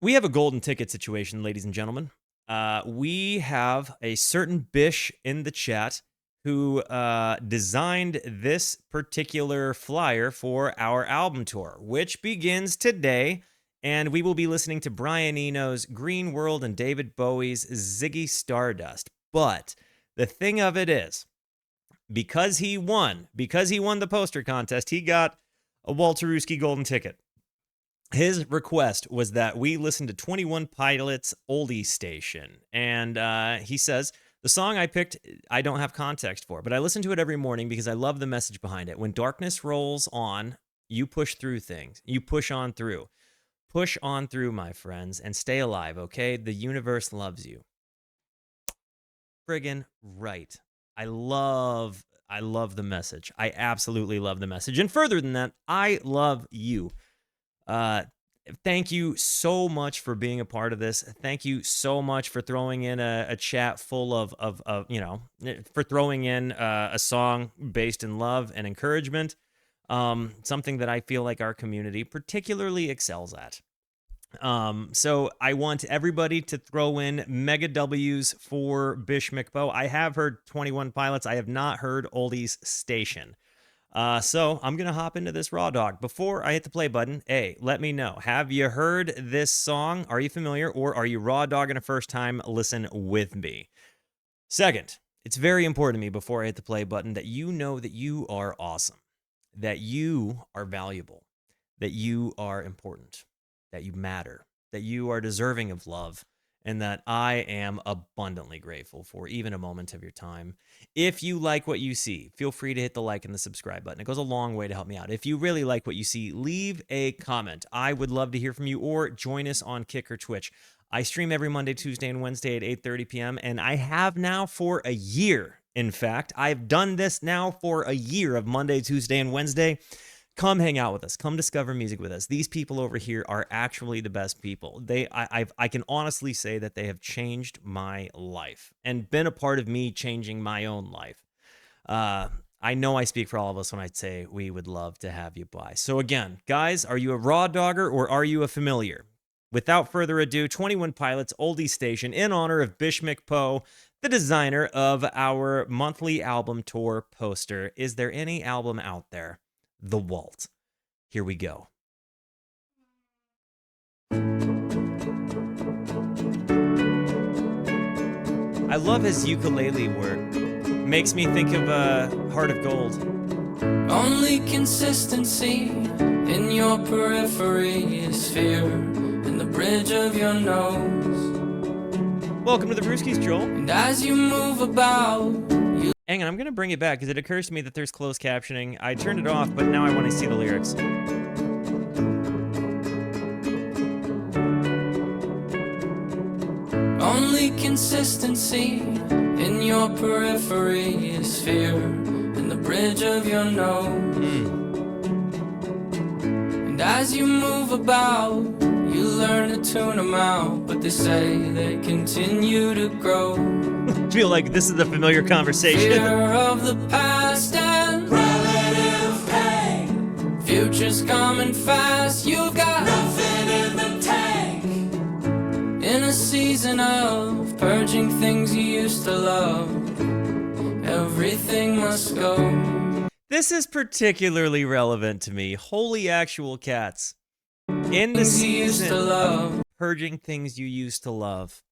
We have a golden ticket situation, ladies and gentlemen. We have a certain Bish in the chat who designed this particular flyer for our album tour, which begins today. And we will be listening to Brian Eno's Green World and David Bowie's Ziggy Stardust. But the thing of it is, because he won the poster contest, he got a Walterooski golden ticket. His request was that we listen to 21 Pilots' Oldies Station. And he says, the song I picked, I don't have context for, but I listen to it every morning because I love the message behind it. When darkness rolls on, you push through things. You push on through. Push on through, my friends, and stay alive, okay? The universe loves you. Friggin' right. I love the message. I absolutely love the message. And further than that, I love you. Thank you so much for being a part of this. Thank you so much for throwing in a chat full of for throwing in a song based in love and encouragement. Something that I feel like our community particularly excels at. So I want everybody to throw in mega W's for Bish McBow. I have heard 21 Pilots. I have not heard Oldies Station. So I'm going to hop into this raw dog. Before I hit the play button, let me know. Have you heard this song? Are you familiar, or are you raw dogging a first time listen with me? Second, it's very important to me before I hit the play button that you know that you are awesome, that you are valuable, that you are important, that you matter, that you are deserving of love, and that I am abundantly grateful for even a moment of your time. If you like what you see, feel free to hit the like and the subscribe button. It goes a long way to help me out. If you really like what you see, leave a comment. I would love to hear from you, or join us on Kick or Twitch. I stream every Monday, Tuesday, and Wednesday at 8:30 p.m., and I have now for a year. In fact, I've done this now for a year of Monday, Tuesday, and Wednesday. Come hang out with us. Come discover music with us. These people over here are actually the best people. I can honestly say that they have changed my life and been a part of me changing my own life. I know I speak for all of us when I say we would love to have you by. So again, guys, are you a raw dogger or are you a familiar? Without further ado, 21 Pilots, Oldies Station, in honor of Bish McPoe, the designer of our monthly album tour poster. Is there any album out there? The Walt. Here we go. I love his ukulele work. Makes me think of Heart of Gold. Only consistency in your periphery is fear in the bridge of your nose. Welcome to the Brewskis, Joel. And as you move about, hang on, I'm going to bring it back because it occurs to me that there's closed captioning. I turned it off, but now I want to see the lyrics. Only consistency in your periphery is fear in the bridge of your nose. And as you move about, you learn to tune them out, but they say they continue to grow. I feel like this is a familiar conversation. Fear of the past and relative pain. Future's coming fast, you've got nothing in the tank. In a season of purging things you used to love, everything must go. This is particularly relevant to me. Holy actual cats. In the season of purging things you used to love.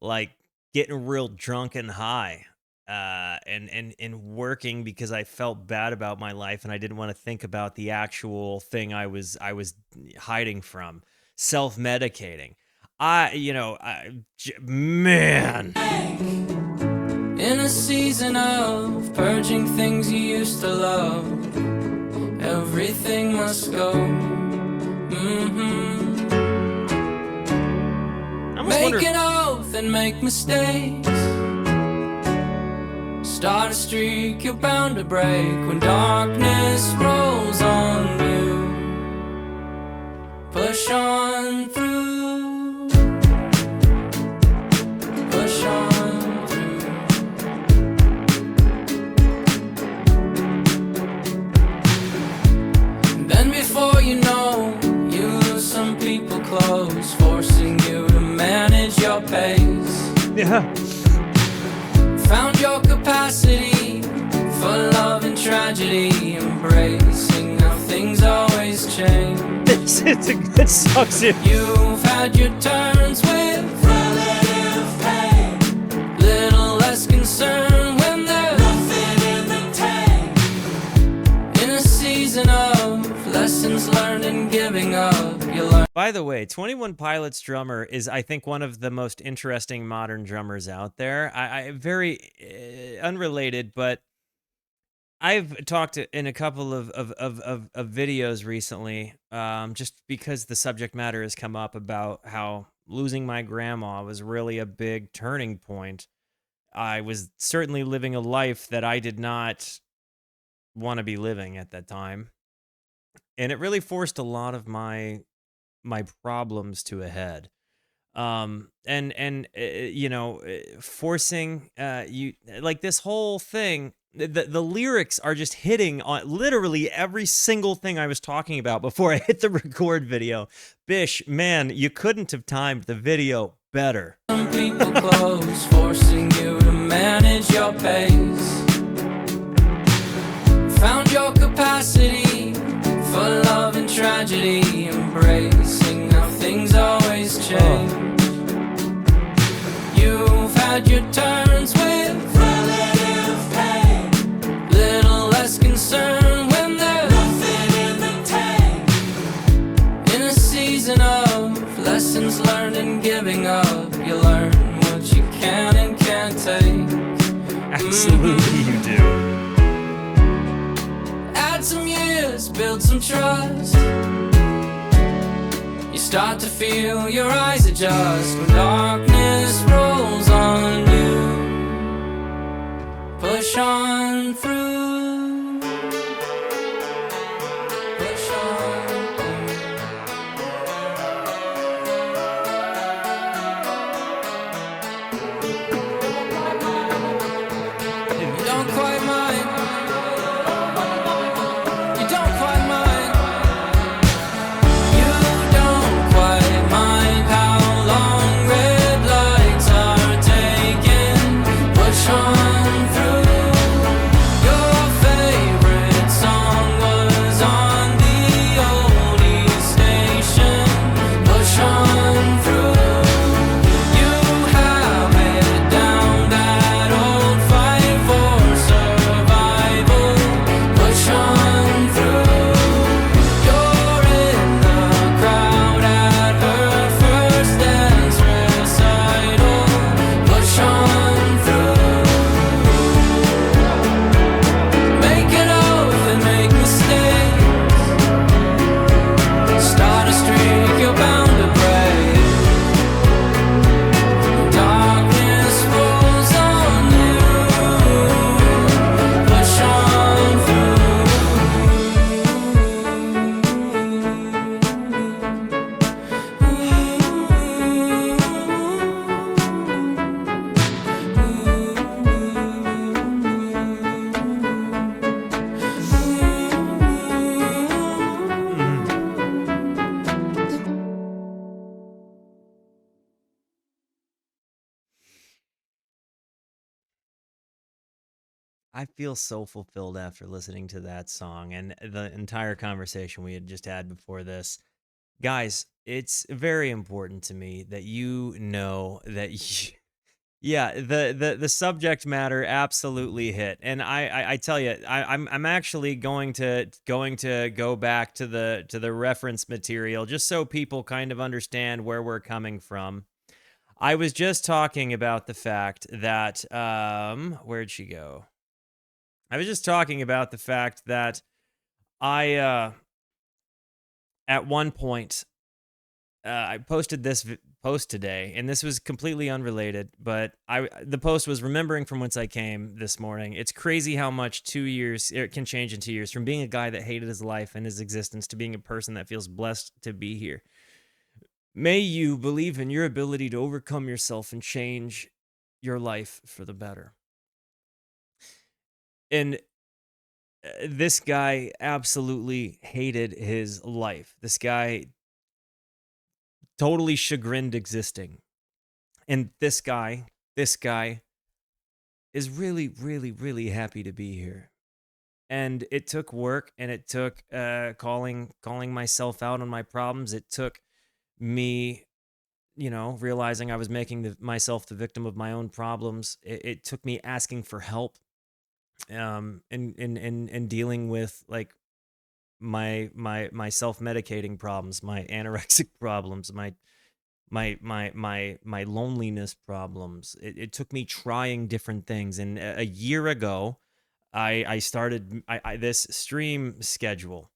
Like getting real drunk and high, and working because I felt bad about my life and I didn't want to think about the actual thing I was hiding from. Self-medicating. Man. In a season of purging things you used to love, everything must go. Make an oath and make mistakes. Start a streak you're bound to break when darkness rolls on you. Push on through. Push on through. And then before you know, you lose some people close. close, forcing you to manage your pace. Yeah. Found your capacity for love and tragedy, embracing how things always change. It's a good song too. You've had your turns with relative pain, little less concern when there's nothing in the tank. In a season of lessons learned and giving up, you learn. By the way, 21 Pilots drummer is, I think, one of the most interesting modern drummers out there. I very unrelated, but I've talked in a couple of videos recently, just because the subject matter has come up about how losing my grandma was really a big turning point. I was certainly living a life that I did not want to be living at that time, and it really forced a lot of my problems to a head. Forcing you, like, this whole thing, the lyrics are just hitting on literally every single thing I was talking about before I hit the record video. Bish, man, you couldn't have timed the video better. Some people close, forcing you to manage your pace. Found your capacity for love and tragedy, embracing how things always change. You've had your turns with relative pain, little less concern when there's nothing in the tank. In a season of lessons learned and giving up, you learn what you can and can't take. Absolutely, you do. Add some years, build some trust. You start to feel your eyes adjust when darkness rolls on you. Push on through. Push on through. You don't quite mind. You don't quite mind. You don't quite mind how long red lights are taken. Push on through. Your favorite song was on the Oldies Station. Push on through. You have it down, that old fight for survival. Push on through. You're in the crowd at her first dance recital. Push on through. Make an oath and make mistakes. Start a streak, you're bound to break. Darkness falls on you. Push on I feel so fulfilled after listening to that song and the entire conversation we had just had before this. Guys, it's very important to me that you know that yeah, the subject matter absolutely hit. And I tell you, I'm actually going to go back to the reference material just so people kind of understand where we're coming from. I was just talking about the fact that where'd she go? I was just talking about the fact that I at one point I posted this post today, and this was completely unrelated, but the post was remembering from whence I came this morning. It's crazy how much 2 years it can change in 2 years, from being a guy that hated his life and his existence to being a person that feels blessed to be here. May you believe in your ability to overcome yourself and change your life for the better. And this guy absolutely hated his life. This guy totally chagrined existing. And this guy is really, really, really happy to be here. And it took work, and it took calling myself out on my problems. It took me, realizing I was making myself the victim of my own problems. It took me asking for help, and dealing with like my self-medicating problems, my anorexic problems, my loneliness problems. It took me trying different things. And a year ago, I started this stream schedule.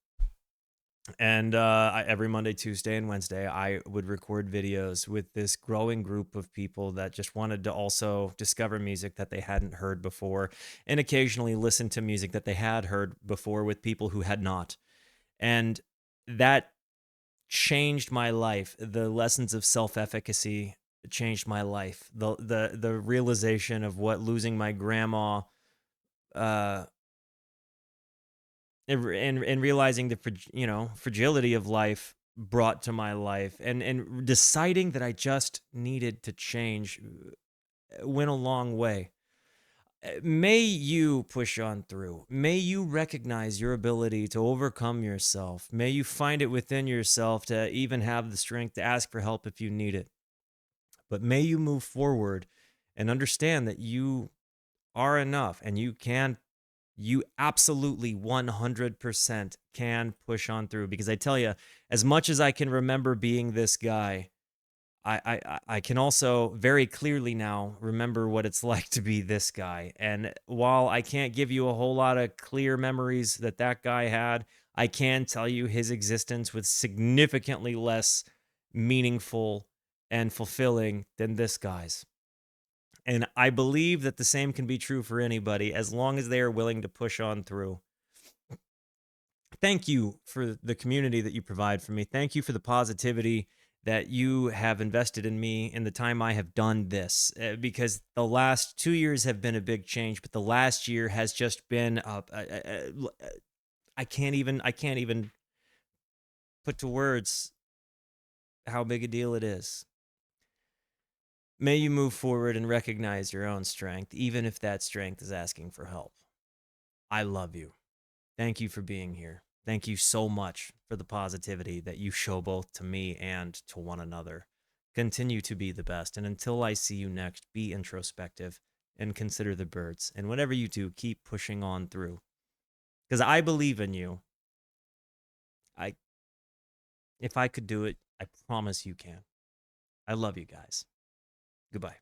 And every Monday, Tuesday, and Wednesday, I would record videos with this growing group of people that just wanted to also discover music that they hadn't heard before, and occasionally listen to music that they had heard before with people who had not. And that changed my life. The lessons of self-efficacy changed my life. The realization of what losing my grandma, uh and realizing the fragility of life brought to my life, and deciding that I just needed to change, went a long way. May you push on through. May you recognize your ability to overcome yourself. May you find it within yourself to even have the strength to ask for help if you need it. But may you move forward and understand that you are enough, and you absolutely 100% can push on through. Because I tell you, as much as I can remember being this guy, I can also very clearly now remember what it's like to be this guy. And while I can't give you a whole lot of clear memories that that guy had, I can tell you his existence was significantly less meaningful and fulfilling than this guy's. And I believe that the same can be true for anybody as long as they are willing to push on through. Thank you for the community that you provide for me. Thank you for the positivity that you have invested in me in the time I have done this. Because the last 2 years have been a big change, but the last year has just been I can't even put to words how big a deal it is. May you move forward and recognize your own strength, even if that strength is asking for help. I love you. Thank you for being here. Thank you so much for the positivity that you show both to me and to one another. Continue to be the best. And until I see you next, be introspective and consider the birds. And whatever you do, keep pushing on through. Because I believe in you. I If I could do it, I promise you can. I love you guys. Goodbye.